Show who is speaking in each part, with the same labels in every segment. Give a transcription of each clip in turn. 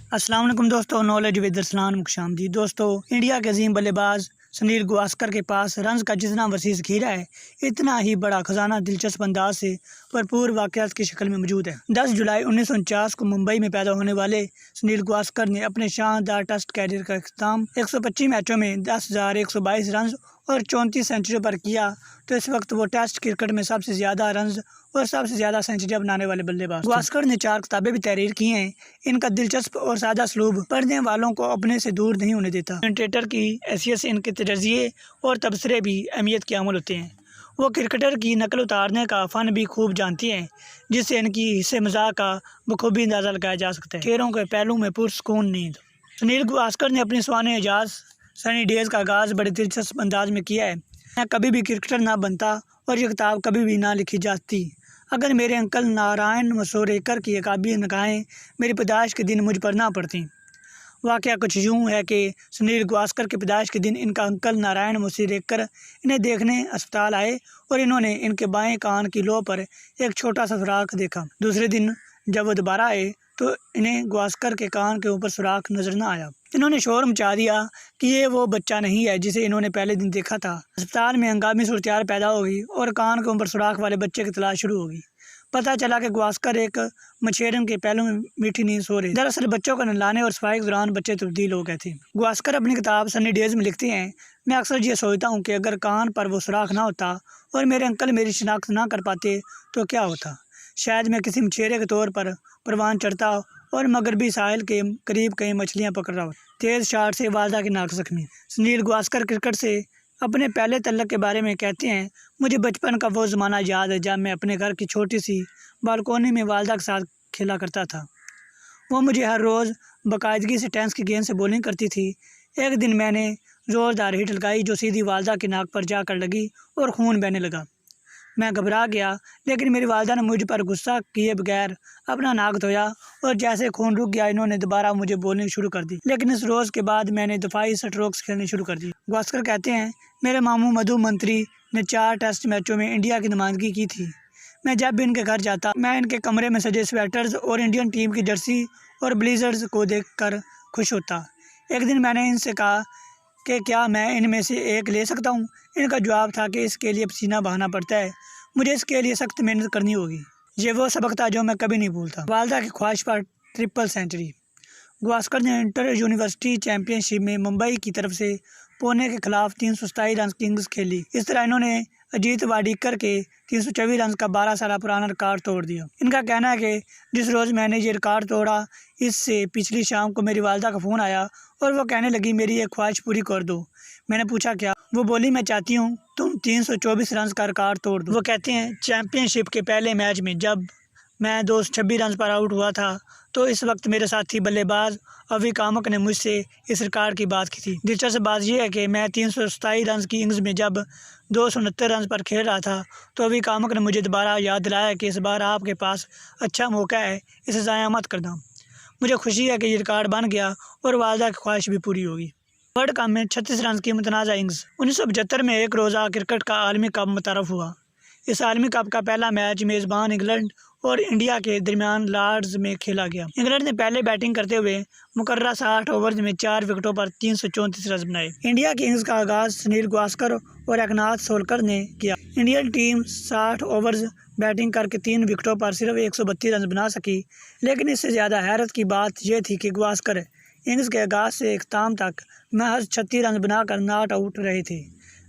Speaker 1: अस्सलाम वालेकुम दोस्तों, नॉलेज विद रसलान खुशामदीद। दोस्तों, इंडिया के अजीम बल्लेबाज सुनील गावस्कर के पास रन्स का जितना वसीह ज़ख़ीरा है, इतना ही बड़ा खजाना दिलचस्प अंदाज से भरपूर वाक़यात की शक्ल में मौजूद है। 10 जुलाई 1949 को मुंबई में पैदा होने वाले सुनील गावस्कर ने अपने शानदार टेस्ट कैरियर का अख्ताम 125 मैचों में 10,122 रन और 34 सेंचुरी पर किया। तो इस वक्त वो टेस्ट क्रिकेट में सबसे ज़्यादा रन और सबसे ज़्यादा सेंचुरियाँ बनाने वाले बल्लेबाज। गावस्कर ने 4 किताबें भी तहरीर की हैं। इनका दिलचस्प और सादा सलूब पढ़ने वालों को अपने से दूर नहीं होने देता। कमेंटेटर की हैसियत से इनके तजज़िये और तबसरे भी अहमियत के अमल होते हैं। वो क्रिकेटर की नकल उतारने का फ़न भी खूब जानती हैं, जिससे इनकी हिस्से मज़ाक का बखूबी अंदाज़ा लगाया जा सकता है। खेलों के पहलू में पुरसकून नींद। सुनील गावस्कर ने अपनी स्वान एजाज़ सनी डेज़ का आगाज़ बड़े दिलचस्प अंदाज में किया है। मैं कभी भी क्रिकेटर ना बनता और ये किताब कभी भी ना लिखी जाती अगर मेरे अंकल नारायण मसूरेकर की अकाबी निगाहें मेरी पैदाइश के दिन मुझ पर ना पड़ती। वाक़या कुछ यूँ है कि सुनील गावस्कर के पैदाइश के दिन इनका अंकल नारायण मसूरेकर इन्हें देखने अस्पताल आए और इन्होंने इनके बाएं कान की लो पर एक छोटा सा सुराख देखा। दूसरे दिन जब वो दोबारा आए तो इन्हें गावस्कर के कान के ऊपर सुराख नजर न आया। इन्होंने शोर मचा दिया कि ये वो बच्चा नहीं है जिसे इन्होंने पहले दिन देखा था। अस्पताल में हंगामी सूरत पैदा होगी और कान के ऊपर सुराख वाले बच्चे की तलाश शुरू होगी। पता चला कि गावस्कर एक मछेरन के पहलू में मीठी नींद सो रहे। दरअसल बच्चों को नहलाने और सफाई के दौरान बच्चे तब्दील हो गए थे। गावस्कर अपनी किताब सनी डेज़ में लिखते हैं, मैं अक्सर ये सोचता हूँ कि अगर कान पर वो सुराख ना होता और मेरे अंकल मेरी शिनाख्त ना कर पाते तो क्या होता। शायद मैं किसी मछेरे के तौर पर परवान चढ़ता और मगरबी साहिल के करीब कई मछलियाँ पकड़ रहा हो। तेज़ शाट से वालदा की नाक जख्मी। सुनील गावस्कर क्रिकेट से अपने पहले तल्लक के बारे में कहते हैं, मुझे बचपन का वो ज़माना याद है जब मैं अपने घर की छोटी सी बालकोनी में वालदा के साथ खेला करता था। वो मुझे हर रोज़ बाकायदगी से टेनिस की गेंद से बॉलिंग करती थी। एक दिन मैंने ज़ोरदार हिट लगाई जो सीधी वालदा की नाक पर जाकर लगी और खून बहने लगा। मैं घबरा गया, लेकिन मेरी वालदा ने मुझ पर गुस्सा किए बगैर अपना नाक धोया और जैसे खून रुक गया इन्होंने दोबारा मुझे बोलनी शुरू कर दी। लेकिन इस रोज़ के बाद मैंने दफाई स्ट्रोक्स खेलनी शुरू कर दी। गावस्कर कहते हैं, मेरे मामू मधु मंत्री ने 4 टेस्ट मैचों में इंडिया की नुमाइंदगी की थी। मैं जब भी इनके घर जाता मैं इनके कमरे में सजे स्वेटर्स और इंडियन टीम की जर्सी और ब्लेजर्स को देखकर खुश होता। एक दिन मैंने इनसे कहा कि क्या मैं इनमें से एक ले सकता हूँ। इनका जवाब था कि इसके लिए पसीना बहाना पड़ता है, मुझे इसके लिए सख्त मेहनत करनी होगी। ये वो सबक था जो मैं कभी नहीं भूलता। वालदा की ख्वाहिश पर ट्रिपल सेंचुरी। गावस्कर ने इंटर यूनिवर्सिटी चैम्पियनशिप में मुंबई की तरफ से पुणे के खिलाफ 327 रन की इनिंग्स खेली। इस तरह इन्होंने अजीत वाडीकर के 324 रन का 12 साल पुराना रिकॉर्ड तोड़ दिया। इनका कहना है कि जिस रोज़ मैंने ये रिकॉर्ड तोड़ा, इससे पिछली शाम को मेरी वालदा का फ़ोन आया और वो कहने लगी, मेरी एक ख्वाहिश पूरी कर दो। मैंने पूछा क्या? वो बोली, मैं चाहती हूँ तुम 324 रन का रिकॉर्ड तोड़ दो। वो कहते हैं, चैम्पियनशिप के पहले मैच में जब मैं 226 रन पर आउट हुआ था तो इस वक्त मेरे साथी बल्लेबाज अवी कामक ने मुझसे इस रिकॉर्ड की बात की थी। दिलचस्प बात यह है कि मैं 327 रन की इनिंग्स में जब 269 रन पर खेल रहा था तो अवी कामक ने मुझे दोबारा याद दिलाया कि इस बार आपके पास अच्छा मौका है, इसे ज़ाया मत करना। मुझे खुशी है कि ये रिकॉर्ड बन गया और वालदा की ख्वाहिश भी पूरी होगी। वर्ल्ड कप में 36 रन की मुतनाज़ा इनिंग्स। 1975 में एक रोज़ा क्रिकेट का आलमी कप मुतारफ़ हुआ। इस आलमी कप का पहला मैच मेज़बान इंग्लैंड और इंडिया के दरमियान लॉर्ड्स में खेला गया। इंग्लैंड ने पहले बैटिंग करते हुए मुकर्रर 60 ओवर्स में 4 विकेटों पर 334 रन बनाए। इंडिया की इनिंग्स का आगाज़ सुनील गावस्कर और एकनाथ सोलकर ने किया। इंडियन टीम 60 ओवर्स बैटिंग करके 3 विकेटों पर सिर्फ 132 रन बना सकी। लेकिन इससे ज़्यादा हैरत की बात यह थी कि गावस्कर इनिंग्स के आगाज़ से इख्तिताम तक महज 36 रन बनाकर नॉट आउट रहे थे।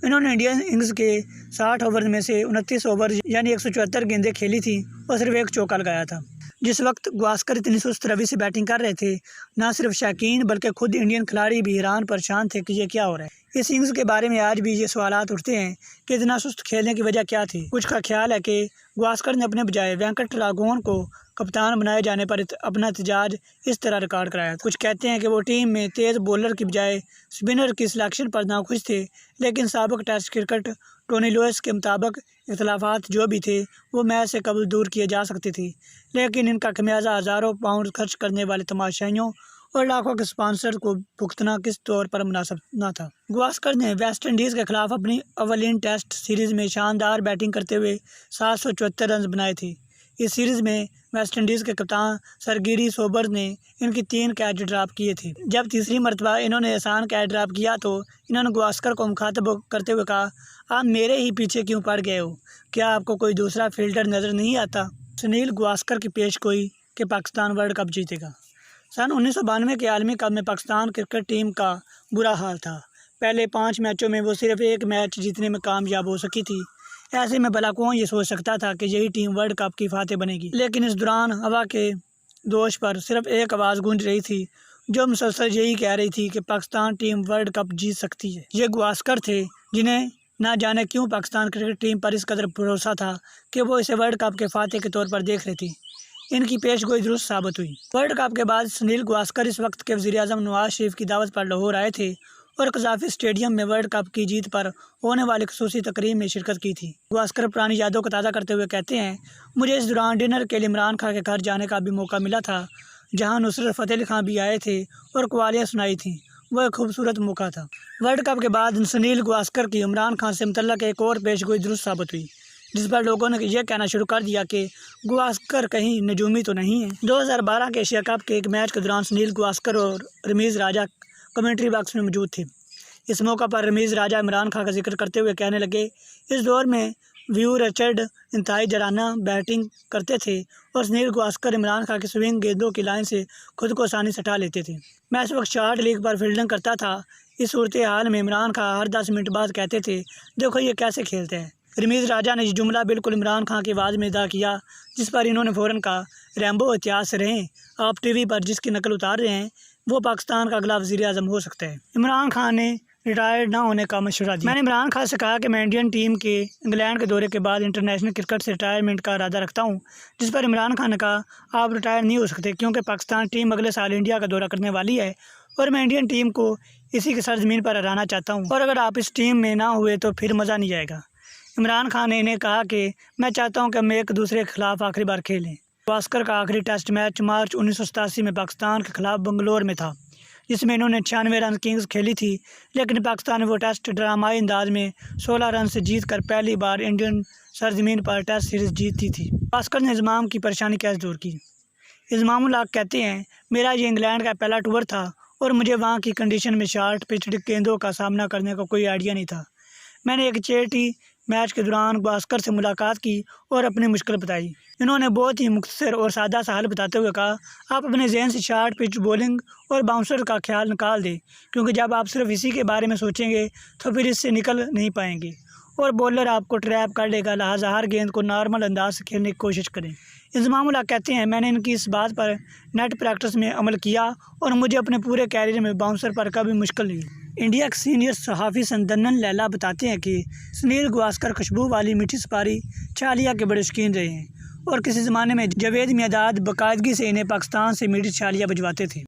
Speaker 1: इन्होंने इंडियन इनिंग्स के 60 ओवर में से 29 ओवर यानी 174 गेंदें खेली थी और सिर्फ एक चौका लगाया था। जिस वक्त गावस्कर इतनी सुस्त रवि से बैटिंग कर रहे थे, ना सिर्फ शौकीन बल्कि खुद इंडियन खिलाड़ी भी हैरान परेशान थे कि ये क्या हो रहा है। इस इनिंग्स के बारे में आज भी ये सवालात उठते हैं कि इतना सुस्त खेलने की वजह क्या थी। कुछ का ख्याल है कि गावस्कर ने अपने बजाय वेंकट राघवन को कप्तान बनाए जाने पर अपना एहतजाज इस तरह रिकॉर्ड कराया। कुछ कहते हैं कि वो टीम में तेज़ बॉलर की बजाय स्पिनर की सिलेक्शन पर नाखुश थे। लेकिन साबिक टेस्ट क्रिकेट टोनी लुइस के मुताबिक इख्तलाफात जो भी थे वो मैच से कबल दूर किए जा सकते थे, लेकिन इनका खमियाजा हज़ारों पाउंड खर्च करने वाले तमाशाइयों और लाखों के स्पॉन्सर को भुगतना किस तौर पर मुनासिब न था। गावस्कर ने वेस्ट इंडीज़ के खिलाफ अपनी अवलिन टेस्ट सीरीज़ में शानदार बैटिंग करते हुए 774 रन बनाए थे। इस सीरीज़ में वेस्ट इंडीज़ के कप्तान सर गैरी सोबर्स ने इनकी 3 कैच ड्रॉप किए थे। जब तीसरी मरतबा इन्होंने आसान कैच ड्रॉप किया तो इन्होंने गावस्कर को मुखातब करते हुए कहा, आप मेरे ही पीछे क्यों पड़ गए हो, क्या आपको कोई दूसरा फील्डर नज़र नहीं आता। सुनील गावस्कर की पेशगोई कि पाकिस्तान वर्ल्ड कप जीतेगा। सन 1992 के आलमी कप में पाकिस्तान क्रिकेट टीम का बुरा हाल था। पहले 5 मैचों में वो सिर्फ 1 मैच जीतने में कामयाब हो सकी थी। ऐसे में भला कौन ये सोच सकता था कि यही टीम वर्ल्ड कप की फातेह बनेगी। लेकिन इस दौरान हवा के दोष पर सिर्फ एक आवाज़ गूंज रही थी जो मुसलसल यही कह रही थी कि पाकिस्तान टीम वर्ल्ड कप जीत सकती है। ये गावस्कर थे जिन्हें ना जाने क्यों पाकिस्तान क्रिकेट टीम पर इस कदर भरोसा था कि वो इसे वर्ल्ड कप के फातेह के तौर पर देख रही थी। इनकी पेशगोई दुरुस्त साबित हुई। वर्ल्ड कप के बाद सुनील गावस्कर इस वक्त के वज़ीर-ए-आज़म नवाज शरीफ की दावत पर लाहौर आए थे और कज़ाफ़ी स्टेडियम में वर्ल्ड कप की जीत पर होने वाली ख़ुसूसी तकरीब में शिरकत की थी। गावस्कर पुरानी यादों को ताज़ा करते हुए कहते हैं, मुझे इस दौरान डिनर के लिए इमरान खान के घर जाने का भी मौका मिला था, जहां नुसरत फ़तेह अली खान भी आए थे और कवालियाँ सुनाई थीं। वह एक खूबसूरत मौका था। वर्ल्ड कप के बाद सुनील गावस्कर की इमरान खान से मुतल्लक़ एक और पेशगोई दुरुस्त साबित हुई, जिस पर लोगों ने यह कहना शुरू कर दिया कि गावस्कर कहीं नजूमी तो नहीं है। 2012 के एशिया कप के एक मैच के दौरान सुनील गावस्कर और रमीज़ राजा कमेंट्री बॉक्स में मौजूद थे। इस मौका पर रमीज़ राजा इमरान खान का जिक्र करते हुए कहने लगे, इस दौर में व्यू रिचर्ड इंतहाई जराना बैटिंग करते थे और सुनील गावस्कर इमरान खान की स्विंग गेंदों की लाइन से खुद को आसानी से हटा लेते थे। मैं इस वक्त शॉर्ट लीग पर फील्डिंग करता था। इस सूरत हाल में इमरान खान हर 10 मिनट बाद कहते थे, देखो ये कैसे खेलते हैं। रमीज़ राजा ने ये जुमला बिल्कुल इमरान खान की आवाज़ में अदा किया, जिस पर इन्होंने फ़ौरन कहा, रैम्बो एहतियात से रहें, आप टीवी पर जिसकी नकल उतार रहे हैं वो पाकिस्तान का अगला वज़ीर-ए-आज़म हो सकता है। इमरान खान ने रिटायर्ड ना होने का मशवरा दिया। मैंने इमरान खान से कहा कि मैं इंडियन टीम के इंग्लैंड के दौरे के बाद इंटरनेशनल क्रिकेट से रिटायरमेंट का इरादा रखता हूं, जिस पर इमरान खान ने कहा, आप रिटायर नहीं हो सकते क्योंकि पाकिस्तान टीम अगले साल इंडिया का दौरा करने वाली है और मैं इंडियन टीम को इसी के सरजमीन पर हराना चाहता हूँ और अगर आप इस टीम में ना हुए तो फिर मज़ा नहीं आएगा। इमरान खान ने इन्हें कहा कि मैं चाहता हूँ कि हम एक दूसरे के खिलाफ आखिरी बार खेलें। गावस्कर का आखिरी टेस्ट मैच मार्च 1987 में पाकिस्तान के खिलाफ बंगलोर में था, जिसमें इन्होंने 96 रन किंग्स खेली थी, लेकिन पाकिस्तान ने वो टेस्ट ड्रामाई अंदाज में 16 रन से जीतकर पहली बार इंडियन सरजमीन पर टेस्ट सीरीज़ जीती थी। गावस्कर ने इमाम की परेशानी कैसे दूर की। इमामुल हक कहते हैं, मेरा ये इंग्लैंड का पहला टूर था और मुझे वहाँ की कंडीशन में शॉर्ट पिच गेंदों का सामना करने का कोई आइडिया नहीं था। मैंने एक चेटी मैच के दौरान गावस्कर से मुलाकात की और अपनी मुश्किल बताई। इन्होंने बहुत ही मुख्तसर और सादा सा हल बताते हुए कहा, आप अपने जहन से शॉर्ट पिच बॉलिंग और बाउंसर का ख्याल निकाल दें, क्योंकि जब आप सिर्फ इसी के बारे में सोचेंगे तो फिर इससे निकल नहीं पाएंगे और बॉलर आपको ट्रैप कर लेगा। लिहाजा हर गेंद को नॉर्मल अंदाज से खेलने की कोशिश करें। इमामुल हक कहते हैं, मैंने इनकी इस बात पर नेट प्रैक्टिस में अमल किया और मुझे अपने पूरे कैरियर में बाउंसर पर कभी मुश्किल नहीं। इंडिया के सीनियर सहाफ़ी संदनन लैला बताते हैं कि सुनील गावस्कर खुशबू वाली मीठी सुपारी छालिया के बड़े शौकीन रहे हैं और किसी ज़माने में जावेद मियांदाद बाकायदगी से इन्हें पाकिस्तान से मीठी छालियाँ भिजवाते थे।